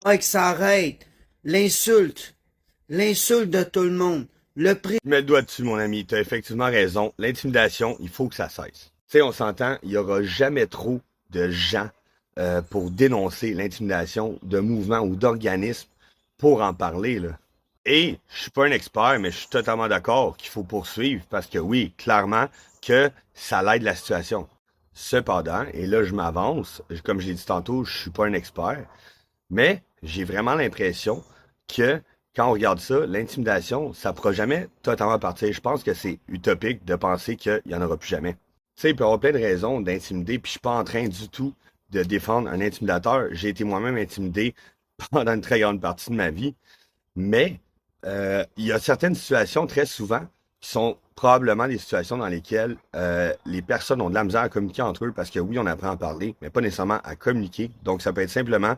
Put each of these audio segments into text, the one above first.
Ouais, que ça arrête. L'insulte. L'insulte de tout le monde. Le prix. Je mets le doigt dessus, mon ami. Tu as effectivement raison. L'intimidation, il faut que ça cesse. Tu sais, on s'entend, il n'y aura jamais trop de gens pour dénoncer l'intimidation de mouvements ou d'organismes pour en parler, là. Et je suis pas un expert, mais je suis totalement d'accord qu'il faut poursuivre parce que oui, clairement que ça l'aide la situation. Cependant, et là je m'avance, comme je l'ai dit tantôt, je suis pas un expert, mais j'ai vraiment l'impression que quand on regarde ça, l'intimidation, ça ne pourra jamais totalement partir. Je pense que c'est utopique de penser qu'il n'y en aura plus jamais. Tu sais, il peut y avoir plein de raisons d'intimider, puis je suis pas en train du tout de défendre un intimidateur. J'ai été moi-même intimidé pendant une très grande partie de ma vie, mais il y a certaines situations très souvent qui sont probablement des situations dans lesquelles les personnes ont de la misère à communiquer entre eux parce que oui, on apprend à parler, mais pas nécessairement à communiquer. Donc, ça peut être simplement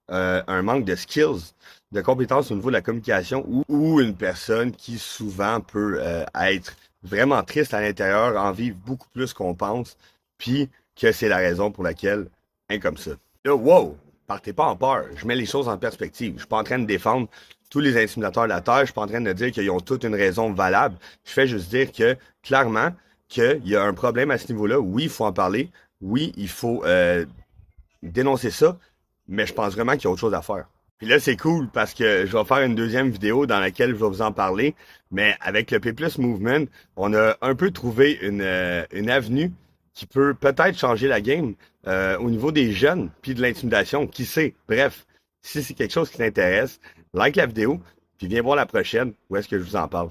un manque de skills, de compétences au niveau de la communication ou une personne qui souvent peut être vraiment triste à l'intérieur, en vivre beaucoup plus qu'on pense, puis que c'est la raison pour laquelle elle est comme ça. Là, wow! Partez pas en peur. Je mets les choses en perspective. Je suis pas en train de défendre tous les intimidateurs de la Terre. Je suis pas en train de dire qu'ils ont toutes une raison valable. Je fais juste dire que, clairement, qu'il y a un problème à ce niveau-là. Oui, il faut en parler. Oui, il faut dénoncer ça. Mais je pense vraiment qu'il y a autre chose à faire. Puis là, c'est cool parce que je vais faire une deuxième vidéo dans laquelle je vais vous en parler. Mais avec le P Plus Movement, on a un peu trouvé une avenue qui peut peut-être changer la game au niveau des jeunes puis de l'intimidation. Qui sait? Bref, si c'est quelque chose qui t'intéresse, like la vidéo puis viens voir la prochaine où est-ce que je vous en parle.